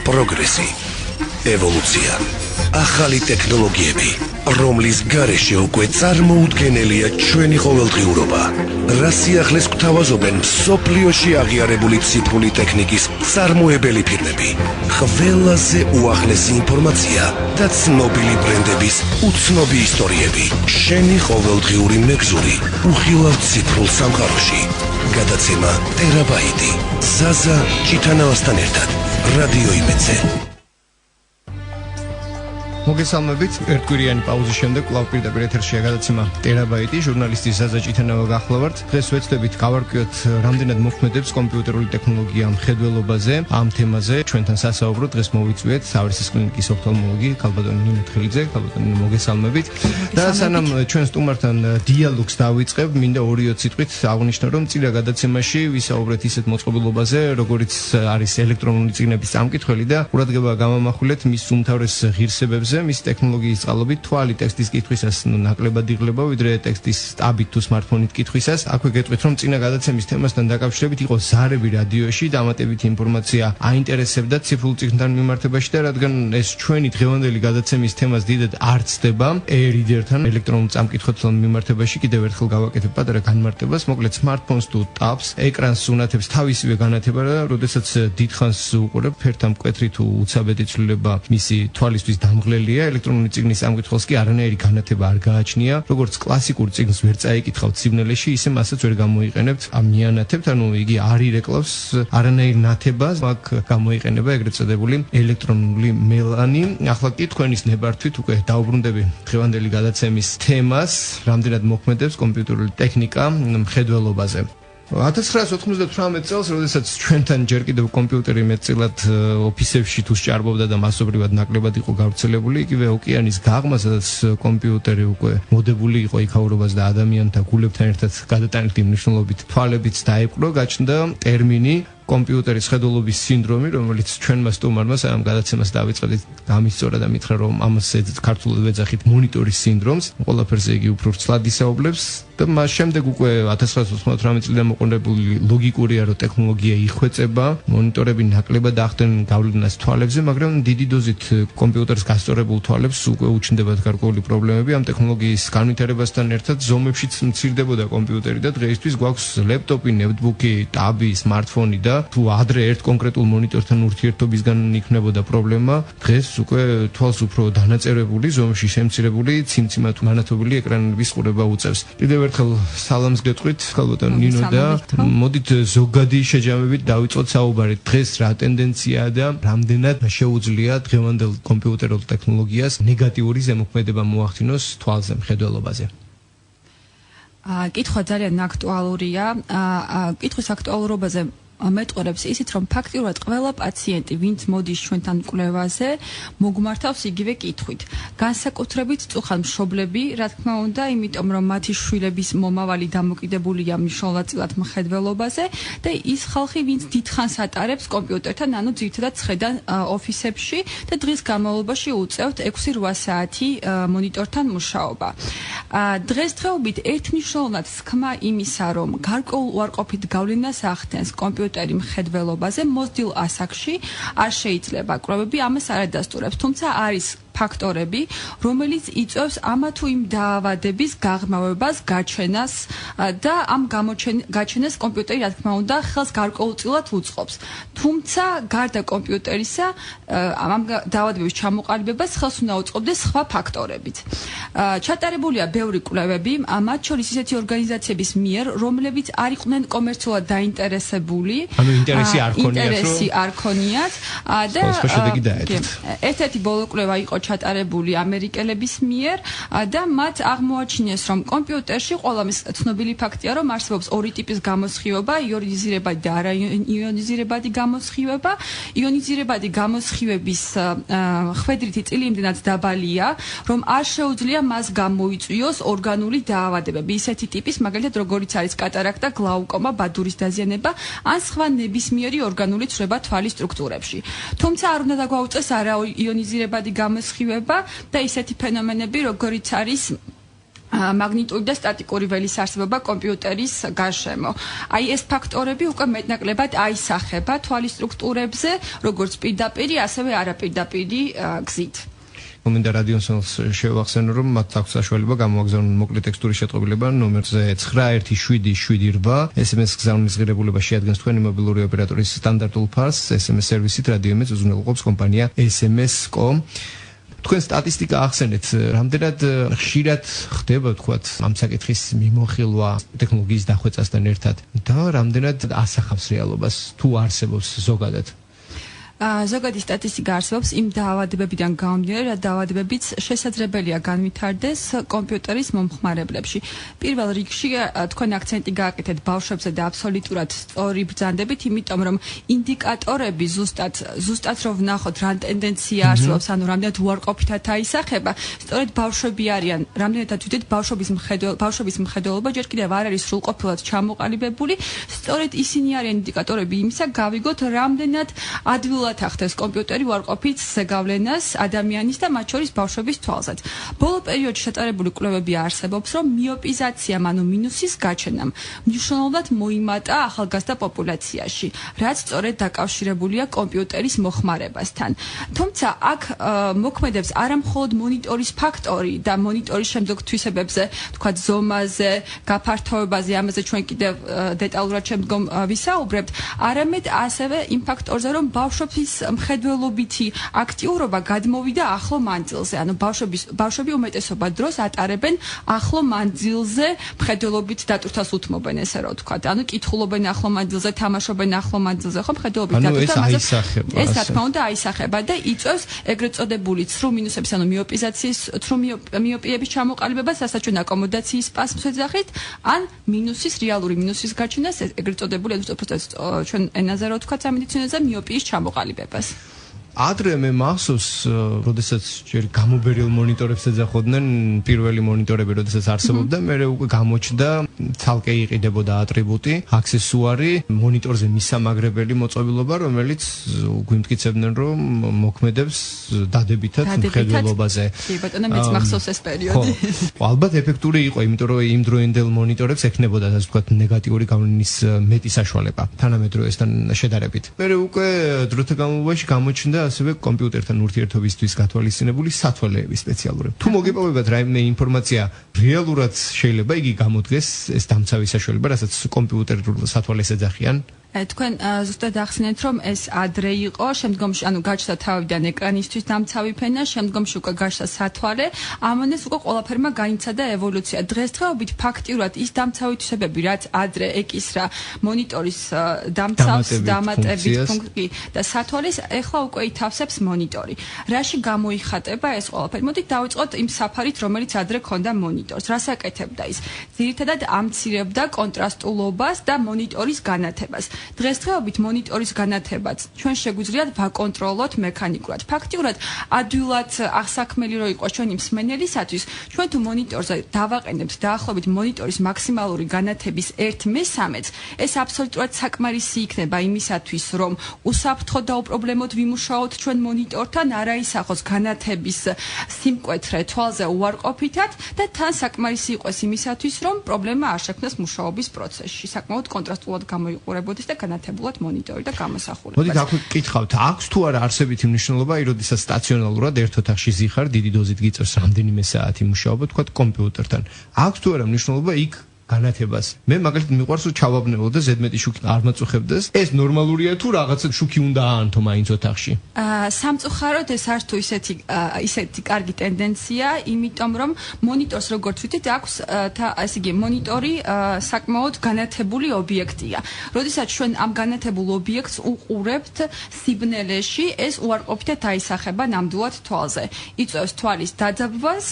პროგრესი, ევოლუცია, ახალი ტექნოლოგიები, რომლის გარეშე უკვე წარმოუდგენელია ჩვენი ყოველდღიურობა. რა სიახლეს გვთავაზობენ მსოფლიოში აღიარებული ციფრული ტექნიკის წარმოებელი ფირმები. ყველაზე უახლესი ინფორმაცია და ცნობილი ბრენდების უცნობი ისტორიები. შენი ყოველდღიური მეგზური უხილავ ციფრულ სამყაროში. გადაცემა ტერაბაიტი. ზაზა ჭიტანავასთან ერთად. რადიო იმედზე. მოგესალმებით, ერთკვირიანი პაუზის შემდეგ კვლავ პირდაპირ ეთერშია გადაცემა ტერაბაიტი, ჟურნალისტი ზაზა ჭიტანავა გახლავართ. დღეს ვეცდებით გავარკვიოთ რამდენად მოქმედებს კომპიუტერული ტექნოლოგია მხედველობაზე, ამ თემაზე ჩვენთან სასაუბრო დღეს მოვიწვიეთ სავრისის კლინიკის ოფთალმოლოგი ქალბატონი ნინო თხილიძე. ქალბატონი მოგესალმებით. და სანამ ჩვენ სტუმართან დიალოგს დავიწყებ, მინდა 2-3 სიტყვით აღვნიშნო, რომ წინა გადაცემაში ვისაუბრეთ ისეთ მოწყობილობაზე, როგორიც არის ელექტრონული წიგნების წამკითხველი და ყურადღება გამამახვილეთ მის უმთავრეს ღირსებებზე. მის ტექნოლოგიის წყალობით თვალი ტექსტის კითხვისას ნაკლებად იღლება, ვიდრე ტექსტის სტაბით თუ სმარტფონით კითხვისას. აქვე გეტყვით, რომ წინა გადაცემის თემასთან დაკავშირებით იყო ზარები რადიოში, დამატებითი ინფორმაცია აინტერესებდა ციფრულ წიგნთან მიმართებაში და რადგან ეს ჩვენი დღევანდელი გადაცემის თემას დიდად არ ცდება, e-reader-თან ელექტრონულ წამკითხვებთან მიმართებაში კიდევ ერთხელ გავაკეთებ პატარა განმარტებას, მოკლედ smartphones თუ tabs ეკრანს უნათებს თავისივე განათება და როდესაც დიდხანს უყურებ, ფერთა მკვეთრი თუ უცაბედი ცვლილება მისი თვალისთვის დამღლელი ელექტრონული წიგნის ამკითხველს კი არანაირი განათება არ გააჩნია, როგორც კლასიკურ წიგნს ვერ წაიკითხავთ სიბნელეში, ისე მასაც ვერ გამოიყენებთ, ამიანათებთ, ანუ იგი არ ირეკლავს არანაირ ნათებას, მაგ გამოიყენება ეგრეთ წოდებული ელექტრონული მელანი. ახლა კი თქვენის ნებართვით უკვე დაუბრუნდები დღევანდელი გადაცემის თემას, რამდენად მოქმედებს კომპიუტერული ტექნიკა მხედველობაზე. 1998 წელს, როდესაც ჩვენთან ჯერ კიდევ კომპიუტერი მეტწილად ოფისებში თუ სჭარბობდა და მასობრივად ნაკლებად იყო გავრცელებული, იგივე ოკეანის გაღმა, სადაც კომპიუტერი უკვე მოდებული იყო იქაურობას და ადამიანთა გულებთან ერთად გადატანილი მნიშვნელობით თვალებიც დაიპყრო, გაჩნდა ტერმინი კომპიუტერის ხედველობის სინდრომი, რომელიც ჩვენმა სტუმარმა ამ გადაცემას დავიწყდით, გამისწორა და მითხრა, რომ ამას ქართულად ვეძახით მონიტორის სინდრომს. ყველაფერზე იგი უფრო ვრცლად ისაუბრებს და მას შემდეგ უკვე 1998 წლიდან მოყოლებული ლოგიკურია, რომ ტექნოლოგია იხვეწება, მონიტორები ნაკლებად ახდენენ გავლენას თვალებზე, მაგრამ დიდი დოზით კომპიუტერს გასწორებულ თვალებს უკვე უჩნდებათ გარკვეული პრობლემები. ამ ტექნოლოგიის განვითარებასთან ერთად ზომებშიც მცირდებოდა კომპიუტერი და დღეისთვის გვაქვს ლეპტოპი, ნეტბუქი, ტაბი, სმარტფონი და თუ ადრე ერთ კონკრეტულ მონიტორთან ურთიერთობისგან იქნებოდა პრობლემა, დღეს უკვე თვალს უფრო დანაწევრებული, ზომში შემცირებული, ციმციმა თუ განათობილი ეკრანების ყურება უწევს. კიდევ ერთხელ სალამს გეტყვით, ქალბატონ ნინო და მოდით ზოგადი შეჯამებით დავიწყოთ საუბარი. დღეს რა ტენდენციაა და რამდენად შეუძლია დღევანდელ კომპიუტერულ ტექნოლოგიას ნეგატიური ზემოქმედება მოახდინოს თვალზე მხედველობაზე? კითხვა ძალიან აქტუალურია. კითხვის აქტუალურობაზე მეტყურებს ისიც, რომ ფაქტიურად ყველა პაციენტი, ვინც მოდის ჩვენთან კვლევაზე, მოგმართავს იგივე კითხვით. განსაკუთრებით წუხან მშობლები, რა თქმა უნდა, იმიტომ რომ მათი შვილების მომავალი დამოკიდებულია მნიშვნელოვნად მხედველობაზე და ის ხალხი, ვინც დიდხანს ატარებს კომპიუტერთან, ანუ ძირითადად ხედან ოფისებში და დღის განმავლობაში უწევთ 6-8 საათი მონიტორთან მუშაობა. დღესდღეობით ერთმნიშვნელოვნად სქმა იმისა, რომ გარკვეულ უარყოფით გავლენას ახდენს კომპიუტერი მხედველობაზე, მოსდილ ასაკში არ შეიძლება კვლევები ამას არ ადასტურებს, თუმცა არის ფაქტორები, რომელიც იწვევს ამა თუ იმ დაავადების გაღრმავებას, გაჩენას და ამ გაჩენას კომპიუტერი, რა თქმა უნდა, ხელს გარკვეულწილად უწყობს. თუმცა გარდა კომპიუტერისა, ამ დაავადებების ჩამოყალიბებას ხელს უნდა უწყობდეს სხვა ფაქტორებიც. ჩატარებულია ბევრი კვლევები, მათ შორის ისეთი ორგანიზაციების მიერ, რომლებიც არ იყვნენ კომერციულად დაინტერესებული, ანუ ინტერესი არ ქონიათ და ერთ-ერთი ბოლო კვლევა იყო ჩატარებული ამერიკელების მიერ და მათ აღმოაჩინეს, რომ კომპიუტერში ყველა მის ცნობილი ფაქტია, რომ არსებობს ორი ტიპის გამოსხივება, იონიზირებადი და არაიონიზირებადი გამოსხივება. იონიზირებადი გამოსხივების ხვედრითი წილი იმდენად დაბალია, რომ არ შეუძლია მას გამოიწვიოს ორგანული დაავადებები, ისეთი ტიპის, მაგალითად როგორიც არის კატარაქტა, გლაუკომა, ბადურის დაზიანება, ან სხვა ნებისმიერი ორგანული ცვლილება თვალის სტრუქტურებში. თუმცა არ უნდა დაგვაუწყდეს არაიონიზირებადი გამოსხივება და ისეთი ფენომენები, როგორიც არის მაგნიტური და სტატიკური ველის არსებობა კომპიუტერის გარშემო. აი ეს ფაქტორები უკვე მეტნაკლებად აისახება თვალის სტრუქტურებზე, როგორც პირდაპირი, ასევე არაპირდაპირი გზით. მომინდა რადიოსონს შევახსენო, რომ მათ აქვს საშუალება გამოაგზავნონ მოკლე ტექსტური შეტყობილება ნომერზე 917778. SMS გზავნის ღირებულება შეადგენს თქვენი მობილური ოპერატორის სტანდარტულ ფასს. SMS სერვისით რადიომეც უზრუნველყოფს კომპანია SMS.com. თქვენ სტატისტიკა ახსენეთ, რამდენად ხშირად ხდება თქვათ ამ საკითხის მიმოხილვა ტექნოლოგიის დახვეწასთან ერთად და რამდენად ასახავს რეალობას თუ არსებობს ზოგადად? ზოგადი სტატისტიკა არსებობს იმ დაავადებებიდან გამომდინარე, რა დაავადებებიც შესაძლებელია განვითარდეს კომპიუტერის მომხმარებლებში. პირველ რიგში თქვენ აქცენტი გააკეთეთ ბავშვებზე და აბსოლუტურად სწორი ბრძანდებით, იმიტომ რომ ინდიკატორები ზუსტად რომ ვნახოთ რა ტენდენცია არსებობს, ანუ რამდენად უარყოფითად აისახება, სწორედ ბავშვები არიან, რამდენადაც ვიდეთ ბავშვების მხედველობა ჯერ კიდევ არ არის სრულყოფილად ჩამოყალიბებული, სწორედ ისინი არიან ინდიკატორები იმისა, გავიგოთ რამდენად ადვილად ახდენს კომპიუტერი უარყოფით ზეგავლენას ადამიანის და მათ შორის ბავშვების თვალზეც. ბოლო პერიოდში ჩატარებული კვლევები არსებობს, რომ მიოპიზაციამ, ანუ მინუსის გაჩენამ მნიშვნელოვნად მოიმატა ახალგაზრდა პოპულაციაში, რაც სწორედ დაკავშირებულია კომპიუტერის მოხმარებასთან. თუმცა აქ მოქმედებს არა მხოლოდ მონიტორის ფაქტორი და მონიტორის შემდგომ თვისებებზე, თქვათ ზომაზე, გაფართოებაზე, ამაზე ჩვენ კიდევ დეტალურად შემდგომ ვისაუბრებთ, არამედ ასევე იმ ფაქტორზე, რომ ბავშვების მხედველობითი აქტიურობა გადმოვიდა ახლო მანძილზე, ანუ ბავშვები უმეტესობა დროს ატარებენ ახლო მანძილზე, მხედველობით დატვირთვას უთმობენ, ესე რომ ვთქვათ, ანუ კითხულობენ ახლო მანძილზე, თამაშობენ ახლო მანძილზე, ხო, მხედველობით დატვირთვა ეს რა თქმა უნდა აისახება და იწვევს ეგრეთ წოდებული ცრუ მინუსების, ანუ მიოპიზაციის, ცრუ მიოპიების ჩამოყალიბებას, რასაც ჩვენ აკომოდაციის სპაზმს ვეძახით, ან მინუსის, რეალური მინუსის გაჩენას, ეგრეთ წოდებული, ჩვენ ენაზე რო ვთქვათ, სამედიცინოზე მიოპიის ჩამოყალიბებას. ადრე მე მახსოვს, როდესაც ჯერ გამობერილ მონიტორებს ეძახოდნენ, პირველი მონიტორები როდესაც არსებობდა, მე უკვე გამოჩნდა ცალკე იყიდებოდა ატრიბუტი, აქსესუარი, მონიტორზე მისამაგრებელი მოწყობილობა, რომელიც გვიმტკიცებდნენ, რომ მოქმედებს დადებითად მხედველობაზე. კი, ბატონო, მეც მახსოვს ეს პერიოდი. ხო, ალბათ ეფექტური იყო, იმიტომ რომ იმ დროინდელ მონიტორებს ექნებოდა, ასე ვთქვათ, ნეგატიური გავლენის მეტი საშუალება თანამედროვესთან შედარებით. მე უკვე დროთა განმავლობაში გამოჩნდა ასევე კომპიუტერთან ურთიერთობისთვის გათვალისწინებული სათვალეები სპეციალური. თუ მოგეპოვებათ რაიმე ინფორმაცია, რეალურად შეიძლება იგი გამოდგეს ეს დამცავი საშუალება, რასაც კომპიუტერულ სათვალეს ეძახიან? თქვენ ზუსტად ახსენეთ, რომ ეს ადრე იყო, შემდგომში, ანუ გაჩნდა თავიდან ეკრანისთვის დამცავი ფენა, შემდგომში უკვე გაჩნდა სათვალე, ამანეს უკვე ყველაფერმა განიცადა ევოლუცია. დღესდღეობით ფაქტიურად ის დამცავი თვისებები, რაც ადრე ეკისრა მონიტორის დამცავს, დამატებით ფუნქცია და სათვალეს, ეხლა უკვე ითავსებს მონიტორი. რაში გამოიხატება ეს ყველაფერი? მოდით დავიწყოთ იმ საფარით, რომელიც ადრე ჰქონდა მონიტორს. რას აკეთებდა ის? ძირითადად ამცირებდა კონტრასტულობას და მონიტორის განათებას. დღესდღეობით მონიტორის განათებაც ჩვენ შეგვიძლიათ ვაკონტროლოთ მექანიკურად. ფაქტიურად ადვილად აღსაქმელი რო იყოს ჩვენი მსმენელისათვის, ჩვენ თუ მონიტორზე დავაყენებთ დაახლოებით მონიტორის მაქსიმალური განათების 1/3-ს, ეს აბსოლუტურად საკმარისი იქნება იმისათვის, რომ უსაფრთხოდ და უპრობლემოდ ვიმუშაოთ ჩვენ მონიტორთან, არა ისახოს განათების სიმკვეთრე თვალზე უარყოფითად და თან საკმარისი იყოს იმისათვის, რომ პრობლემა არ შექმნას მუშაობის პროცესში. საკმაოდ კონტრასტულად გამოიყურებოდეს და განათებულად მონიტორი და გამოსახულება. მოდით აქ ვკითხავთ, აქვს თუ არა არსებითი მნიშვნელობა, როდესაც სტაციონალურად ერთ ოთახში ზიხარ, დიდი დოზით გიწევს რამდენიმე საათი მუშაობა, თქვათ კომპიუტერთან. აქვს თუ არა მნიშვნელობა იქ განათებას. მე მაგალითად მიყვარს რომ ჩავაბნევო და ზედმეტი შუქი არ მაწუხებდეს. ეს ნორმალურია თუ რაღაცა შუქი უნდა აანთო მაინც ოთახში? სამწუხაროდ ეს არ თუ ისეთი კარგი ტენდენცია, იმიტომ რომ მონიტორს როგორც ვთქვით, აქვს ესე იგი მონიტორი საკმაოდ განათებული ობიექტია. როდესაც ჩვენ ამ განათებულ ობიექტს უყურებთ სიბნელეში, ეს უარყოფითად აისახება ნამდვილად თვალზე. იწვევს თვალის დაძაბვას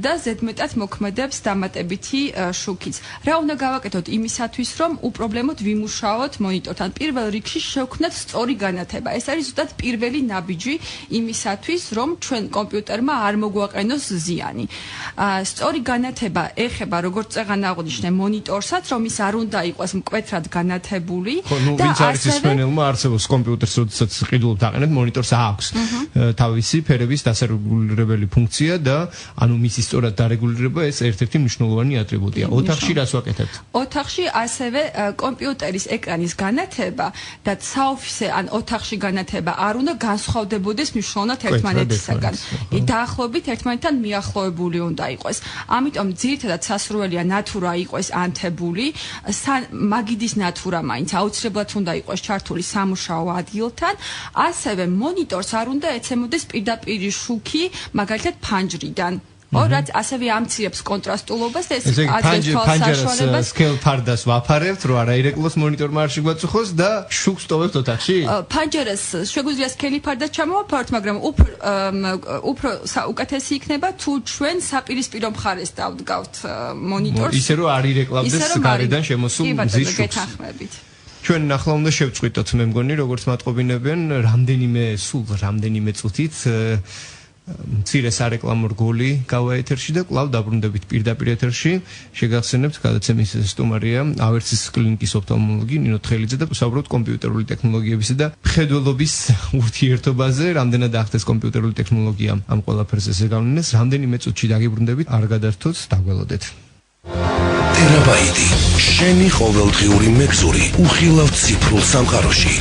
და ზედმეტად მოქმედებს დამატებითი შუქიც. რა უნდა გავაკეთოთ იმისათვის, რომ უპრობლემოდ ვიმუშაოთ მონიტორთან. პირველ რიგში შევქმნათ სწორი განათება. ეს არის ზუსტად პირველი ნაბიჯი იმისათვის, რომ ჩვენ კომპიუტერმა არ მოგვაყენოს ზიანი. სწორი განათება ეხება, როგორც წეგან აღნიშნე, მონიტორსაც, რომ ის არ უნდა იყოს მკვეთრად განათებული და ასევე არსებობს კომპიუტერს, როდესაც ყიდულობთ აყენებთ, მონიტორს აქვს თავისი ფერების დასარეგულირებელი ფუნქცია და ანუ მისი სწორად დარეგულირება ეს ერთ-ერთი მნიშვნელოვანი ატრიბუტია. ოთახში რას ვაკეთებთ? ოთახში ასევე კომპიუტერის ეკრანის განათება და საოფისე ან ოთახში განათება არ უნდა განსხვავდებოდეს მნიშვნელოვნად ერთმანეთისაგან. დაახლოებით ერთმანეთთან მიახლოებული უნდა იყოს. ამიტომ ძირითადად სასურველია ნათურა იყოს ანთებული, მაგიდის ნათურა მაინც აუცილებლად უნდა იყოს ჩართული სამუშაო ადგილთან, ასევე მონიტორს არ უნდა ეცემოდეს პირდაპირი შუქი, მაგალითად ფანჯრიდან. რაც ასევე ამცირებს კონტრასტულობას და ეს აძლევს თვალსაშუალებას. სკეილ ფარდას ვაფარებთ, რომ არა ირეკლოს მონიტორმა არ შეგვაწუხოს და შუქს ტოვებთ ოთახში? ფანჯერას შეგვიძლია სკეილი ფარდას ჩამოვაფაროთ, მაგრამ უფრო უკეთესი იქნება თუ ჩვენ საპირისპირო მხარეს დავდგავთ მონიტორს. ისე რომ არ ირეკლავდეს გარედან შემოსულ მზის შუქს. ჩვენ ახლა უნდა შევწყვიტოთ, მე მგონი, როგორც მატყობინებიან, რამდენიმე წუთით მცირე სარეკლამო რგოლი გავა ეთერში და კვლავ დაბრუნდებით პირდაპირ ეთერში. შეგახსენებთ, გადაცემის სტუმარია ავერსის კლინიკის ოფთალმოლოგი ნინო თხელიძე და ვსაუბრობთ კომპიუტერული ტექნოლოგიებისა და მხედველობის ურთიერთობაზე. რამდენად ახდენს კომპიუტერული ტექნოლოგია ამ ყველაფერზე ზეგავლენას, რამდენიმე წუთში დაგიბრუნდებით, არ გადართოთ, დაგველოდეთ. ტერაბაიტი, შენი ყოველდღიური მეგზური, უხილავ ციფრულ სამყაროში.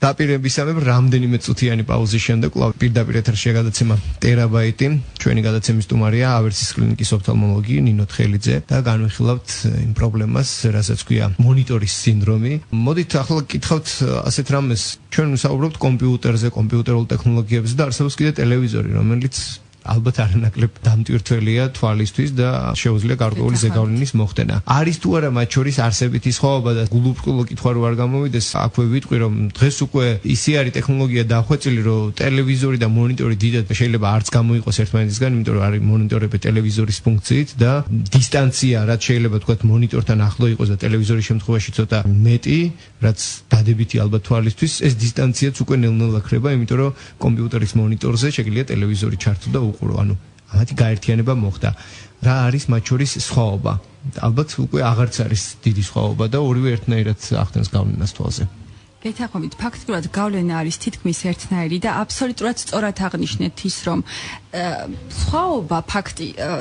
დაპირებისამებრ რამდენიმე წუთიანი პაუზის შემდეგ კვლავ პირდაპირ ეთერში გადაცემა ტერაბაიტი. ჩვენი გადაცემის სტუმარია ავერსის კლინიკის ოფთალმოლოგი ნინო თხელიძე და განვიხილავთ იმ პრობლემას, რასაც ქვია მონიტორის სინდრომი. მოდით ახლა გკითხავთ ასეთ რამეს. ჩვენ ვსაუბრობთ კომპიუტერზე, კომპიუტერულ ტექნოლოგიებზე და არსებობს კიდე ტელევიზორი, რომელიც ალბათ არანაკლებ დამტვირთველია თვალისთვის და შეუძლია გარკვეული ზეგავლენის მოხდენა. არის თუ არა მათ შორის არსებითი სხვაობა და გულუბრყვილო კითხვა რო არ გამოვიდეს, აქვე ვიტყვი, რომ დღეს უკვე ისე არის ტექნოლოგია დახვეწილი, რომ ტელევიზორი და მონიტორი დიდად შეიძლება არც გამოიყოს ერთმანეთისგან, იმიტომ რომ არის მონიტორები ტელევიზორის ფუნქციით და დისტანცია, რაც შეიძლება თქვათ მონიტორთან ახლო იყოს და ტელევიზორის შემთხვევაში ცოტა მეტი, რაც დადებითი ალბათ თვალისთვის, ეს დისტანციაც უკვე ნელ-ნელა ქრება, იმიტომ რომ კომპიუტერის მონიტორზე შეიძლება ტელევიზორი ჩართო და ანუ ამათი გაერთიანება მოხდა. რა არის მათ შორის სხვაობა? ალბათ უკვე აღარც არის დიდი სხვაობა და ორივე ერთნაირად ახდენს გავლენას თვალზე. გეთანხმებით, ფაქტურად გავლენა არის თითქმის ერთნაირი და აბსოლუტურად სწორად აღნიშნეთ ის, რომ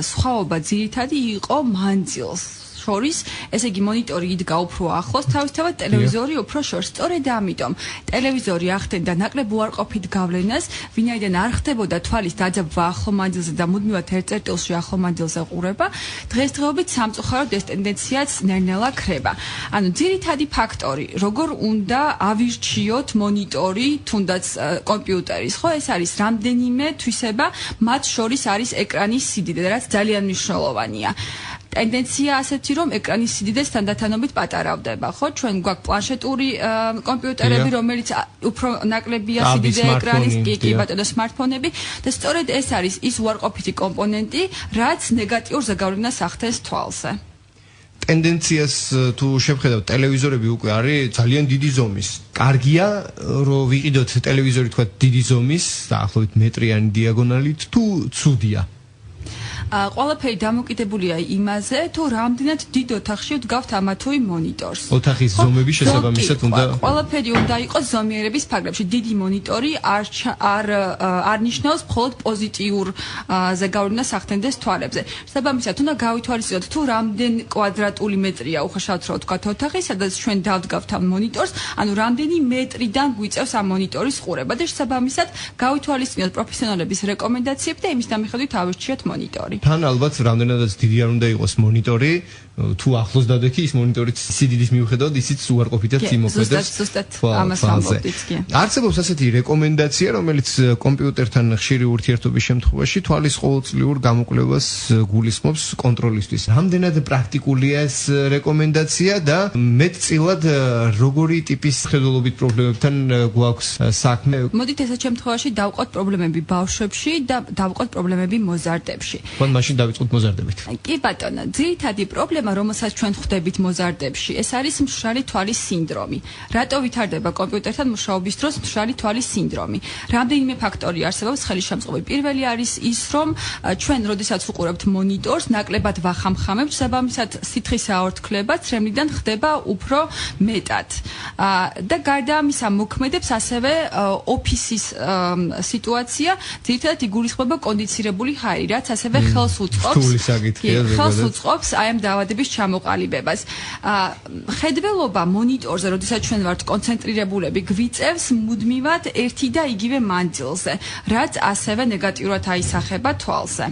სხვაობა ძირითადი იყო მანძილს შორის, ესე იგი მონიტორი იდგა უფრო ახლოს, თავისთავად ტელევიზორი უფრო შორს. სწორედ ამიტომ ტელევიზორი ახდენდა ნაკლებ უარყოფით გავლენას, ვინაიდან არ ხდებოდა თვალის დაძაბვა ახლო მანძილზე და მუდმივად ერთ წერტილში ახლო მანძილზე ყურება, დღესდღეობით სამწუხაროდ ეს ტენდენციაც ნელ-ნელა ქრება. ანუ ძირითადი ფაქტორი, როგორ უნდა ავირჩიოთ მონიტორი, თუნდაც კომპიუტერის, ხო, ეს არის რამდენიმე თვისება, მათ შორის არის ეკრანის სიდიდე, რაც ძალიან მნიშვნელოვანია. ტენდენცია ასეთი, რომ ეკრანის სიდიდე თანდათანობით პატარავდება, ხო? ჩვენ გვაქვს პლანშეტური კომპიუტერები, რომელიც უფრო ნაკლებია სიდიდე ეკრანის, კი ბატონო, სმარტფონები და სწორედ ეს არის ის უარყოფითი კომპონენტი, რაც ნეგატიურ ზეგავლენას ახდენს თვალზე. ტენდენციას თუ შევხედავთ, ტელევიზორები უკვე არის ძალიან დიდი ზომის. კარგია, რომ ვიყიდოთ ტელევიზორი თქვა დიდი ზომის, დაახლოებით მეტრიანი დიაგონალით, თუ ცუდია? ყველაფერი დამოკიდებულია იმაზე, თუ რამდენად დიდ ოთახში ვდგავთ ამა თუ იმ მონიტორს. ოთახის ზომები შესაბამისად უნდა ყველაფერი უნდა იყოს ზომიერების ფარგლებში. დიდი მონიტორი არ ნიშნავს მხოლოდ პოზიტიურ ზეგავლენას ახდენდეს თვალებზე. შესაბამისად უნდა გავითვალისწინოთ, თუ რამდენ კვადრატული მეტრია უხეშად რო ვთქვათ ოთახი, სადაც ჩვენ დავდგავთ ამ მონიტორს, ანუ რამდენი მეტრიდან გვიწევს ამ მონიტორის ყურება და შესაბამისად გავითვალისწინოთ პროფესიონალების რეკომენდაციები და იმის დამმიხედვით ავირჩიოთ მონიტორი. თან ალბათ რამდენადაც დიდი არ უნდა იყოს მონიტორი, თუ ახლოს დადექი ის მონიტორით სიდიდის მიუხედავად ისიც უარყოფითად იმოქმედებს. ზუსტად ამას ვამბობდით, კი. არსებობს ასეთი რეკომენდაცია, რომელიც კომპიუტერთან ხშირი ურთიერთობის შემთხვევაში თვალის ყოველწლიურ გამოკვლევას გულისხმობს კონტროლისთვის. რამდენად პრაქტიკულია ეს რეკომენდაცია და მეტწილად როგორი ტიპის ხედველობით პრობლემებთან გვაქვს საქმე? მოდით ესეთ შემთხვევაში დავყოთ პრობლემები ბავშვებში და დავყოთ პრობლემები მოზარდებში. მან მაშინ დავიწყოთ მოზარდებით. კი ბატონო, ძირითადი პრობლემა, რომელსაც ჩვენ ხვდებით მოზარდებში, ეს არის მშრალი თვალის სინდრომი. რატო ვითარდება კომპიუტერთან მუშაობის დროს მშრალი თვალის სინდრომი? რამდენიმე ფაქტორი არსებობს ხელისშემწყობი. პირველი არის ის, რომ ჩვენ როდესაც ვუყურებთ მონიტორს, ნაკლებად ვახამხამებთ, საბამისად სითხის აორთქლება ცრემლიდან ხდება უფრო მეტად. და გარდა ამისა მოქმედებს ასევე ოფისის სიტუაცია, ძირითადად იგულისხმება კონდიცირებული ჰაერი, რაც ასევე ხელს უწყობს აი ამ დაავადების ჩამოყალიბებას. ხედველობა მონიტორზე, როდესაც ჩვენ ვართ კონცენტრირებულები, გვიწევს მუდმივად ერთი და იგივე მანძილზე, რაც ასევე ნეგატიურად აისახება თვალზე.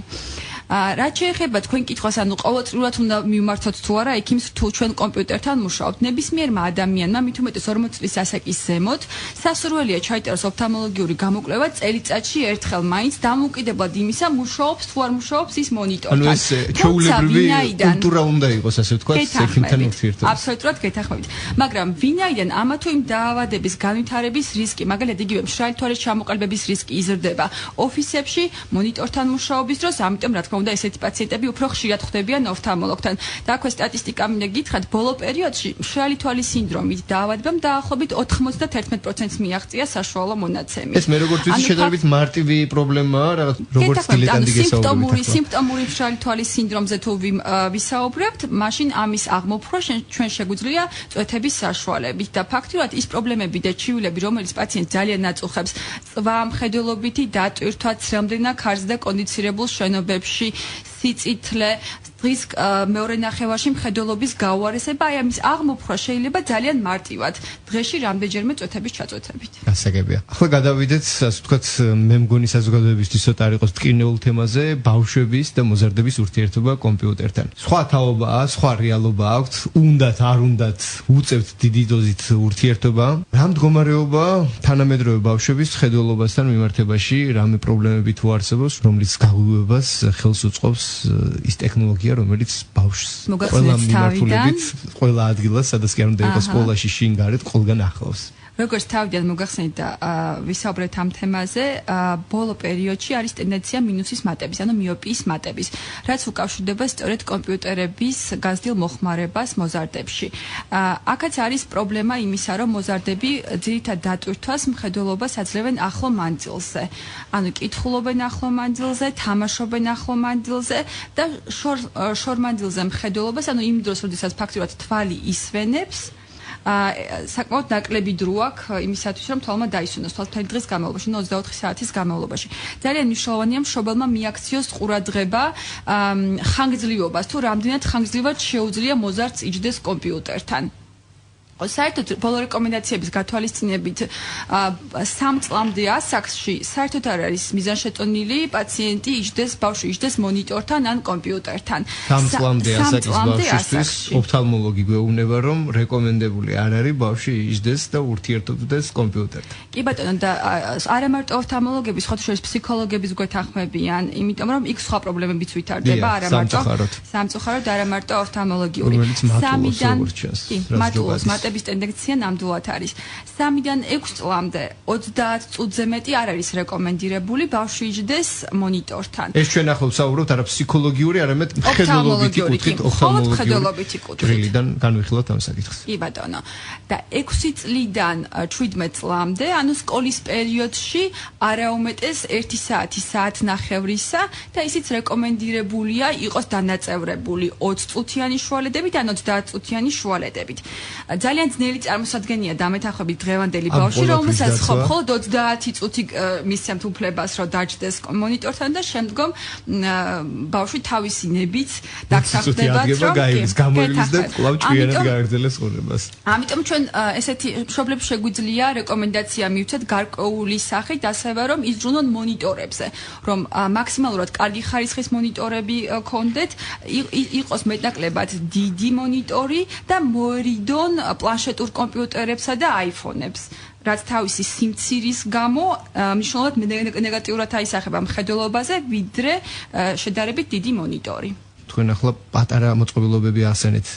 რაც შეეხება თქვენ კითხვას, ანუ ყოველწლიურად უნდა მივმართოთ თუ არა ექიმს თუ ჩვენ კომპიუტერთან მუშაობთ. ნებისმიერმა ადამიანმა, მით უმეტეს 40 წლის ასაკის ზემოთ, სასურველია ჩაიწეროს ოფთალმოლოგიური გამოკვლევა წელიწადში ერთხელ მაინც, დამოუკიდებლად იმისა, მუშაობს თუ არ მუშაობს ის მონიტორთან. ანუ ეს ჩვეულებრივი კულტურა უნდა იყოს, ასე ვთქვათ, ექიმთან ურთიერთობა. აბსოლუტურად გეთანხმებით. მაგრამ ვინაიდან ამა თუ იმ დაავადების განვითარების რისკი, მაგალითად იგივე მშრალი თვალის ჩამოყალიბების რისკი იზრდება ოფისებში მონიტორთან მუშაობის დროს, ამიტომ რა თქმა უნდა ესეთი პაციენტები უფრო ხშირად ხვდებიან ოფთალმოლოგთან. და აქვე სტატისტიკა მინდა გითხრათ, ბოლო პერიოდში მშრალი თვალის სინდრომით დაავადებამ დაახლოებით 91%-ს მიაღწია საშუალო მონაცემი. ეს მე როგორც ვიცი, შედარებით მარტივი პრობლემაა, როგორც დილეტანტი გესაუბრებით. სიმპტომური მშრალი თვალის სინდრომზე თუ ვისაუბრებთ, მაშინ ამის აღმოფხვრა ჩვენ შეგვიძლია წვეთების საშუალებით და ფაქტიურად ის პრობლემები და ჩივილები, რომელიც პაციენტს ძალიან აწუხებს, წვა, მხედველობითი დატვირთვა, ცრემლდენა ქარზე და კონდიცირებულ შენობებში, სიწითლე, დღის მეორე ნახევარში მხედველობის გაუარესება, აი ამის აღმოფხვრა შეიძლება ძალიან მარტივად დღეში რამდენჯერმე წვეთების ჩაწვეთებით. გასაგებია. ახლა გადავიდეთ, ასე ვთქვათ, მე მგონი საზოგადოებისთვის ცოტა არ იყოს ტკინეულ თემაზე, ბავშვების და მოზარდების ურთიერთობა კომპიუტერთან. სხვა თაობაა, სხვა რეალობა აქვს, უნდათ არ უნდათ უწევთ დიდი დოზით ურთიერთობა. რა მდგომარეობა თანამედროვე ბავშვების ხედველობასთან მიმართებაში, რამე პრობლემები თუ არსებობს, რომლის გაღვივებას ხელს უწყობს ის ტექნოლოგია, რომელიც ბავშვს ყველა მიმართულებით, ყველა ადგილას, სადაც კი არ უნდა იყოს სკოლაში, შინ გარეთ, ყველგან ახლავს. როგორც თავიდან მოგახსენეთ და ვისაუბრეთ ამ თემაზე, ბოლო პერიოდში არის ტენდენცია მინუსის მატების, ანუ მიოპიის მატების, რაც უკავშირდება სწორედ კომპიუტერების გაზრდილ მოხმარებას მოზარდებში. აქაც არის პრობლემა იმისა, რომ მოზარდები ძირითად დატვირთვას მხედველობას აძლევენ ახლო მანძილზე. ანუ კითხულობენ ახლო მანძილზე, თამაშობენ ახლო მანძილზე და შორ მანძილზე მხედველობას, ანუ იმ დროს, როდესაც ფაქტიურად თვალი ისვენებს, საკმაოდ ნაკლები დრო აქვს იმისათვის, რომ თვალმა დაისვენოს თვალთელი დღის განმავლობაში, 24 საათის განმავლობაში. ძალიან მნიშვნელოვანია მშობელმა მიაქციოს ყურადღება ხანგრძლივობას, თუ რამდენად ხანგრძლივად შეუძლია მოზარდს იჯდეს კომპიუტერთან. საერთოდ ბოლო რეკომენდაციების გათვალისწინებით 3 წლამდე ასაკში საერთოდ არ არის მიზანშეწონილი პაციენტი იჯდეს, ბავშვი იჯდეს მონიტორთან ან კომპიუტერთან. 3 წლამდე ასაკის ბავშვისთვის ოფთალმოლოგი გვეუბნება, რომ რეკომენდებული არ არის ბავშვი იჯდეს და ურთიერთობდეს კომპიუტერთან. კი ბატონო, და არა მარტო ოფთალმოლოგების, ხოთი შორის ფსიქოლოგების გვეთანხმებიან, იმიტომ რომ იქ სხვა პრობლემებიც ვითარდება, არა მარტო სამწუხაროდ, არა მარტო ოფთალმოლოგიური. 3-დან მატების ტენდენცია ნამდვილად არის. 3-დან 6 წლამდე 30 წუთზე მეტი არ არის რეკომენდირებული ბავშვი იჯდეს მონიტორთან. ეს ჩვენ ახლა ვსაუბრობთ არა ფსიქოლოგიური, არამედ მხედველობითი კუთხით, ოფთალმოლოგიური ჭრილიდან განვიხილოთ ამ საკითხს. კი ბატონო. და 6 წლიდან 17 წლამდე, ანუ სკოლის პერიოდში არაუმეტეს 1 საათი, საათნახევრისა და ისიც რეკომენდირებულია იყოს დანაწევრებული 20 წუთიანი შუალედებით ან 30 წუთიანი შუალედებით. ძალიან ძნელი წარმოსადგენია დამეთანხმებით დღევანდელი ბავშვი, რომელსაც მხოლოდ 20 წუთი მისცემთ უფლებას, რომ დაჯდეს მონიტორთან და შემდგომ ბავშვი თავისი ნებით დაგსახდება, რომ გამოილის და კვლავ ჭვიანად გააგრძელებს ყურებას. ამიტომ ჩვენ ესეთი მშობლებს შეგვიძლია რეკომენდაცია მივცეთ გარკვეული სახით, ასევე რომ იზრუნონ მონიტორებზე, რომ მაქსიმალურად კარგი ხარისხის მონიტორები გქონდეთ, იყოს მეტნაკლებად დიდი მონიტორი და მოერიდონ პლანშეტურ კომპიუტერებსა და აიფონებს, რაც თავისი სიმცირის გამო მნიშვნელოვნად ნეგატიურად აისახება მხედველობაზე, ვიდრე შედარებით დიდი მონიტორი. თქვენ ახლა პატარა მოწყობილობები ახსენეთ.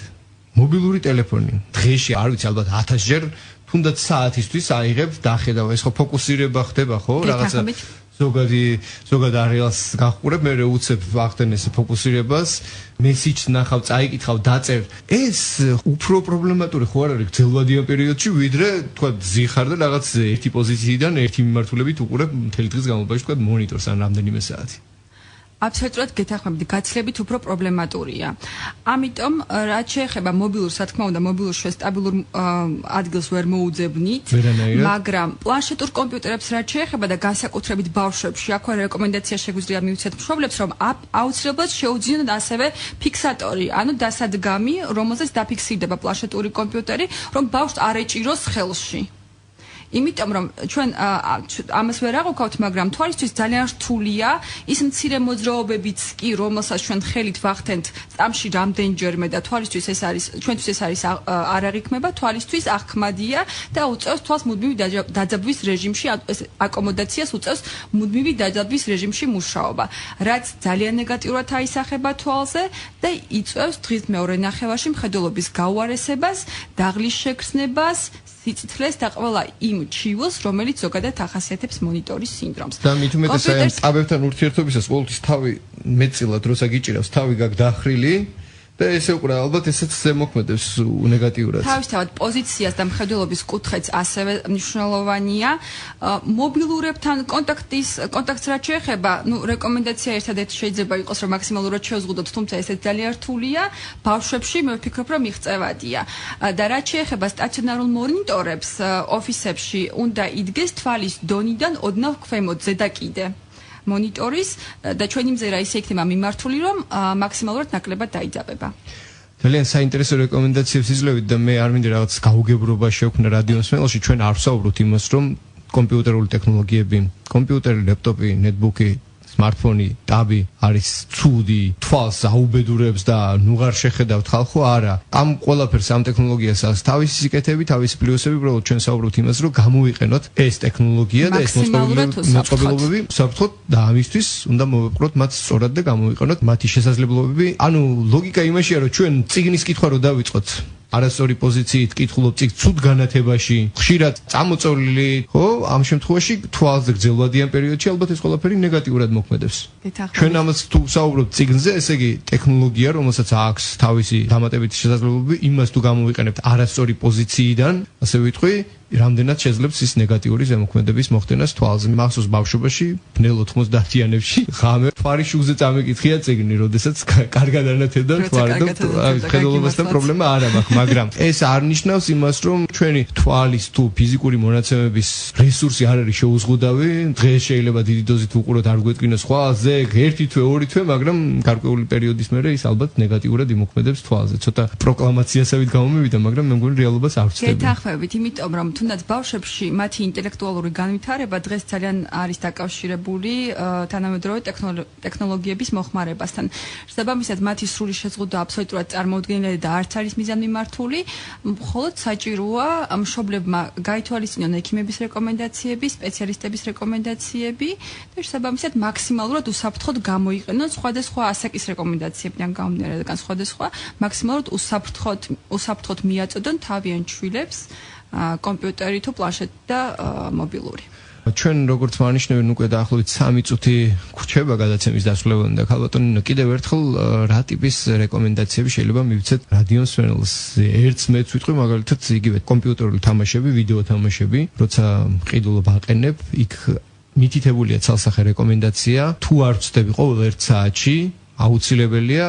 მობილური ტელეფონი დღეში არ ვიცი ალბათ 1000 ჯერ თუნდაც საათისთვის აიღებ და ხედავ, ეს ხო ფოკუსირება ხდება, ხო? რაღაცა ზოგადად არეალს გახურებ, მე უცებ ახდენეს ფოკუსირებას, მესიჯს ნახავ, წაიკითხავ, დაწერ. ეს უფრო პრობლემატური ხო არ არის გრძელვადიან პერიოდში, ვიდრე თქვა ზიხარ და რაღაც ერთი პოზიციიდან ერთი მიმართულებით უყურებ მთელი დღის განმავლობაში თქვა მონიტორს ან რამდენიმე საათი. აბსოლუტურად გეთანხმებით, გაცილებით უფრო პრობლემატურია. ამიტომ რაც შეეხება მობილურს, რა თქმა უნდა, მობილურს ჩვენ სტაბილურ ადგილს ვერ მოუძებნით, მაგრამ პლანშეტურ კომპიუტერებს რაც შეეხება და განსაკუთრებით ბავშვებში, აქ რეკომენდაცია შეგვიძლია მივცეთ მშობლებს, რომ აუცილებლად შეუძინოთ ასევე ფიქსატორი, ანუ დასადგამი, რომელზეც დაფიქსირდება პლანშეტური კომპიუტერი, რომ ბავშვს არ ეჭიროს ხელში. იმიტომ რომ ჩვენ ამას ვერ აღვქვათ, მაგრამ თვალისთვის ძალიან რთულია ის მცირე მოძრაობებიც კი, რომელსაც ჩვენ ხელით ვახდენთ წამში რამდენჯერმე და თვალისთვის ეს არის ჩვენთვის ეს არის არ აღიქმება, თვალისთვის აღქმადია და უწევს თვალს მუდმივი დაძაბვის რეჟიმში, ეს აკომოდაციას უწევს მუდმივი დაძაბვის რეჟიმში მუშაობა, რაც ძალიან ნეგატიურად აისახება თვალზე და იწვევს დღის მეორე ნახევარში მხედველობის გაუარესებას, დაღლის შეგრძნებას, სიცოცხლეს და ყველა იმ ჩივილს, რომელიც ზოგადად ახასიათებს მონიტორის სინდრომს. და მით უმეტეს აი ამ წაბებთან ურთიერთობისას ყოველთვის თავი მეტწილად როცა გიჭირავს, თავი გაქვს დახრილი და ესე უკვე ალბათ ესეც ზემოქმედებს ნეგატიურად. თავისთავად პოზიციას და მხედველობის კუთხეც ასევე მნიშვნელოვანია. მობილურებთან კონტაქტს რაც შეეხება, რეკომენდაცია ერთადერთი შეიძლება იყოს, რომ მაქსიმალურად შევზღუდოთ, თუმცა ესეც ძალიან რთულია. ბავშვებში მე ვფიქრობ, რომ მიღწევადია. და რაც შეეხება სტაციონარულ მონიტორებს, ოფისებში უნდა იდგეს თვალის დონიდან ოდნავ ქვემოთ, ზედა კიდე. მონიტორის და ჩვენი მზერა ისე იქნება მიმართული, რომ მაქსიმალურად ნაკლებად დაიძაბება. ძალიან საინტერესო რეკომენდაციებს იძლევით და მე არ მინდა რაღაც გაუგებრობა შეექმნა რადიო მსმენელში, ჩვენ არ ვსაუბრობთ იმას, რომ კომპიუტერული ტექნოლოგიები, კომპიუტერი, ლეპტოპი, ნეტბუქი, smartphone, ტაბი არის ცუდი, თვალს აუბედურებს და ნუღარ შეხედავთ ხალხო, არა. ამ ყველაფერს ამ ტექნოლოგიას აქვს თავისი სიკეთეები, თავისი პლუსები, უბრალოდ ჩვენ საუბრობთ იმას, რომ გამოვიყენოთ ეს ტექნოლოგია და ეს მოწყობილობები საფრთხოდ და ამისთვის უნდა მოვეპყროთ მათ სწორად და გამოვიყენოთ მათი შესაძლებლობები. ანუ ლოგიკა იმაშია, რომ ჩვენ წიგნის კითხვა რო დავიწყოთ არასწორი პოზიციით კითხულობ წიგნს ცუდ განათებაში, ხშირად წამოწოლილი, ხო? ამ შემთხვევაში თვალზე გრძელვადიან პერიოდში ალბათ ეს ყველაფერი ნეგატიურად მოქმედებს. ჩვენ ამას თუ საუბრობთ წიგნზე, ესე იგი ტექნოლოგია, რომელსაც აქვს თავისი დამატებითი შესაძლებლობები, იმას თუ გამოვიყენებთ არასწორი პოზიციიდან, ასე ვიტყვი, რამდენად შეძლებს ის ნეგატიური ზემოქმედების მოხდენას თვალზე. მახსოვს ბავშვობაში, ბნელ 90-იანებში, ღამე თვარის შუქზე წამეკითხია წიგნი, როდესაც კარგად ანათებდა თვალი და ხედულობასთან პრობლემა არ აქვს, მაგრამ ეს არ ნიშნავს იმას, რომ ჩვენი თვალის თუ ფიზიკური მონაცემების რესურსი არ არის შეუზღუდავი. დღეს შეიძლება დიდი დოზით უყუროთ, არ გვეტკინოს ხვალზე, ერთი თვე, ორი თვე, მაგრამ გარკვეული პერიოდის მერე ის ალბათ ნეგატიურად იმოქმედებს თვალზე. ცოტა პროკლამაციასავით გამომივიდა, მაგრამ მე მგონი რეალობას არ ვცდები. გეთანხმებით, იმიტომ რომ თუნდაც ბავშვებში მათი ინტელექტუალური განვითარება დღეს ძალიან არის დაკავშირებული თანამედროვე ტექნოლოგიების მოხმარებასთან. შესაბამისად, მათი სრული შეზღუდვა აბსოლუტურად წარმოუდგენელი და არც არის მიზანმიმართული, მხოლოდ საჭიროა მშობლებმა გაითვალისწინონ ექიმების რეკომენდაციები, სპეციალისტების რეკომენდაციები და შესაბამისად მაქსიმალურად უსაფრთხოდ გამოიყენონ სხვადასხვა ასაკის რეკომენდაციებიდან გამომდინარე და სხვადასხვა მაქსიმალურად უსაფრთხოდ მიაწოდონ თავიანთ შვილებს კომპიუტერი თუ პლანშეტი და მობილური. ჩვენ როგორც ვანიშნებენ უკვე დაახლოებით 3 წუთი გვრჩება გადაცემის დასრულებამდე და ქალბატონი კიდევ ერთხელ რა ტიპის რეკომენდაციები შეიძლება მივცეთ რადიო მსმენელს. ერთს მეც ვიტყვი მაგალითად იგივე კომპიუტერული თამაშები, ვიდეო თამაშები, როცა ყიდულობ აყენებ, იქ მითითებულია ცალსახე რეკომენდაცია, თუ არ ვწდები ყოველ 1 საათში აუცილებელია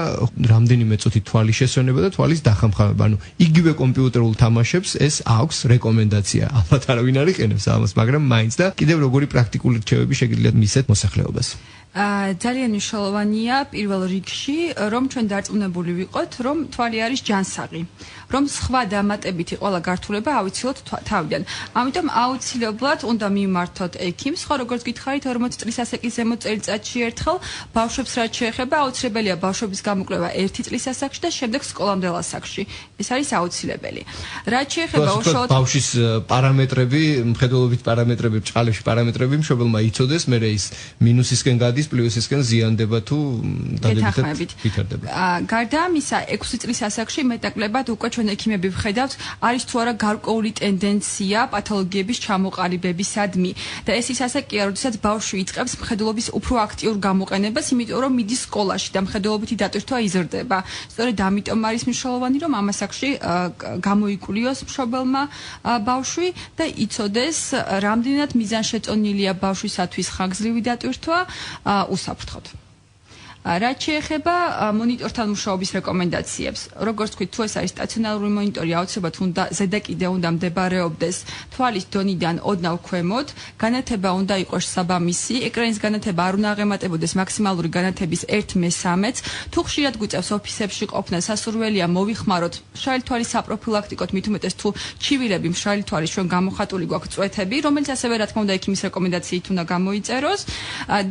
რამდენიმე წუთი თვალის შესვენება და თვალის დახამხამება. ანუ იგივე კომპიუტერულ თამაშებს ეს აქვს რეკომენდაცია. ალბათ არავინ არ იყენებს ამას, მაგრამ მაინც და კიდევ როგორი პრაქტიკული რჩევები შეგიძლიათ მისცეთ მოსახლეობას. ძალიან მნიშვნელოვანია პირველ რიგში, რომ ჩვენ დარწმუნებული ვიყოთ, რომ თვალი არის ჯანსაღი, რომ სხვა დამატებითი ყველა გართულება ავიცილოთ თავიდან. ამიტომ აუცილებლად უნდა მიმართოთ ექიმს, ხო როგორც გითხარით 40 წლის ასაკის ზემო წელიწადში ერთხელ, ბავშვებს რაც შეეხება, აუცილებელია ბავშვების გამოკვლევა 1 წლის ასაკში და შემდეგ სკოლამდელ ასაკში. ეს არის აუცილებელი. რაც შეეხება უშუალოდ ბავშვის პარამეტრები, მხედველობით პარამეტრები, ჭყალებში პარამეტრები მშობელმა იცოდეს, მერე ის მინუსისკენ გადის ტერაბაიტის პლუსისკენ ზიანდება თუ დადებითად ვითარდება. გარდა ამისა, 6 წლის ასაკში მეტნაკლებად უკვე ჩვენ ექიმები ვხედავთ, არის თუ არა გარკვეული ტენდენცია პათოლოგიების ჩამოყალიბებისადმი და ეს ის ასაკია, როდესაც ბავშვი იწყებს მხედველობის უფრო აქტიურ გამოყენებას, იმიტომ რომ მიდის სკოლაში და მხედველობითი დატვირთვა იზრდება. სწორედ ამიტომ არის მნიშვნელოვანი, რომ ამ ასაკში გამოიკულიოს მშობელმა ბავშვი და იცოდეს, რამდენად მიზანშეწონილია ბავშვისათვის ხანგრძლივი დატვირთვა უსაფრთხოდ. რაც შეეხება მონიტორთან მუშაობის რეკომენდაციებს, როგორც თქვით, თუ ეს არის სტაციონარული მონიტორი, აუცილებლად უნდა ზედაკიდე უნდა მდებარეობდეს თვალის დონიდან ოდნავ ქვემოთ, განათება უნდა იყოს საბამისი, ეკრანის განათება არ უნდა აღემატებოდეს მაქსიმალური განათების 1/3-ს, თუ ხშირად გვიწევს ოფისებში ყოფნა, სასურველია მოვიხმაროთ მშრალი თვალის საპროფილაქტიკოდ, მით უმეტეს თუ ჩივილები მშრალი თვალის ჩვენ გამოხატული გვაქვს წვეთები, რომელიც ასევე რა თქმა უნდა ექიმის რეკომენდაციით უნდა გამოიწეროს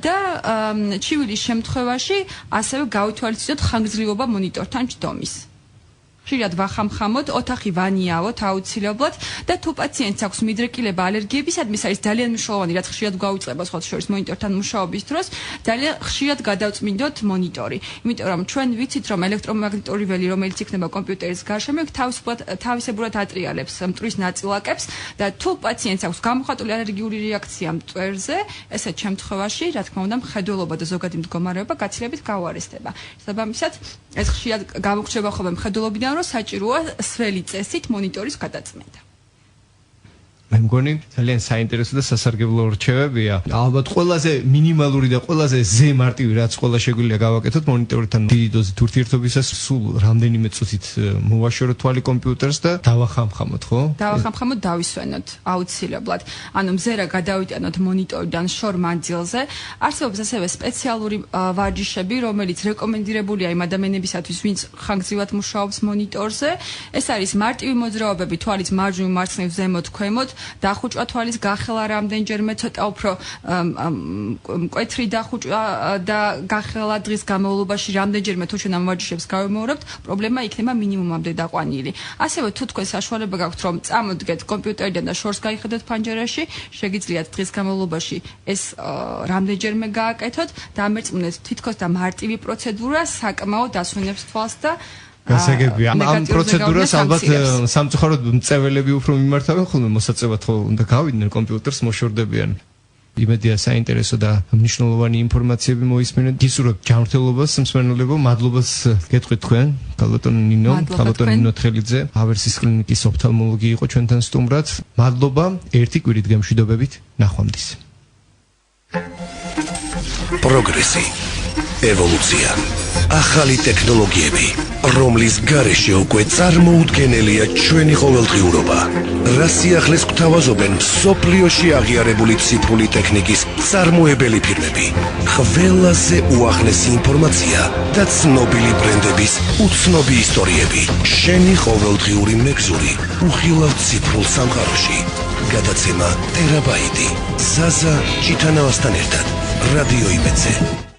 და ჩივილის შემთხვევაში ასევე გავითვალისწინოთ ხანგრძლივობა მონიტორთან ჯდომის. ხშირად ვახამხამოთ, ოთახი ვანიავოთ აუცილებლად და თუ პაციენტს აქვს მიდრეკილება ალერგიებისადმი, ეს არის ძალიან მნიშვნელოვანი, რაც ხშირად გვაუწყდება სხვა შორის მონიტორთან მუშაობის დროს, ძალიან ხშირად გადავწმინდოთ მონიტორი. იმიტომ რომ ჩვენ ვიცით, რომ ელექტრომაგნიტური ველი, რომელიც იქნება კომპიუტერის გარშემო, თავისებურად ატრიალებს მტვრის ნაწილაკებს და თუ პაციენტს აქვს გამოხატული ალერგიული რეაქცია მტვერზე, ესეთ შემთხვევაში, რა თქმა უნდა, მხედველობა და ზოგადი მდგომარეობა გაცილებით გაუარესდება. საბამისად, ეს ხშირად გამოგრჩება ხოლმე მხედველობიდან, რომ საჭიროა სველი წესით მონიტორის გადაწმენდა. მე მგონი ძალიან საინტერესო და სასარგებლო რჩევებია. ალბათ ყველაზე მინიმალური და ყველაზე ზემარტივი რაც ყველა შეგვიძლია გავაკეთოთ მონიტორთან დიდი დოზით ურთიერთობისას სულ რამდენიმე წუთით მოვაშოროთ თვალი კომპიუტერს და დავახამხამოთ, ხო? დავახამხამოთ, დავისვენოთ აუცილებლად. ანუ მზერა გადავიტანოთ მონიტორიდან შორ მანძილზე. არსებობს ასევე სპეციალური ვარჯიშები, რომელიც რეკომენდირებულია იმ ადამიანებისათვის, ვინც ხანგრძლივად მუშაობს მონიტორზე. ეს არის მარტივი მოძრაობები თვალის მარჯვნივ, მარცხნივ, ზემოთ, ქვემოთ. დახუჭვა თვალის გახელა რამდენჯერმე ცოტა უფრო მკვეთრი დახუჭვა და გახელა დღის განმავლობაში რამდენჯერმე თუ ჩვენ ამ ვარჯიშებს გავიმეორებთ, პრობლემა იქნება მინიმუმამდე დაყვანილი. ასევე თუ თქვენ საშუალება გაქვთ რომ წამოდგეთ კომპიუტერიდან და შორს გაიხედოთ ფანჯერაში, შეგიძლიათ დღის განმავლობაში ეს რამდენჯერმე გააკეთოთ და ამერწმუნეთ თითქოს და მარტივი პროცედურა საკმაოდ ასვენებს თვალს და გასაგებია. ამ პროცედურას ალბათ სამწუხაროდ მწეველები უფრო მიმართავენ ხოლმე მოსაწევად ხო უნდა გავიდნენ კომპიუტერს მოშორდებიან. იმედია საინტერესო და მნიშვნელოვანი ინფორმაციები მოისმენთ. გისურვებთ ჯანმრთელობას, მსმენელებო, მადლობას გეტყვით თქვენ, ქალბატონი ნინო, ქალბატონი ნინო თხელიძე, ავერსის კლინიკის ოფთალმოლოგი იყო ჩვენთან სტუმრად. მადლობა, ერთი კვირით გემშვიდობებით, ნახვამდის. პროგრესი, ევოლუცია, ახალი ტექნოლოგიები, რომლის გარეშე უკვე წარმოუდგენელია ჩვენი ყოველდღიურობა. რა სიახლეს გვთავაზობენ მსოფლიოში აღიარებული ციფრული ტექნიკის წარმოებელი ფირმები. ყველაზე უახლესი ინფორმაცია და ცნობილი ბრენდების უცნობი ისტორიები. შენი ყოველდღიური მეგზური უხილავ ციფრულ სამყაროში. გადაცემა ტერაბაიტი. ზაზა ჭიტანავასთან ერთად. რადიო იმედზე.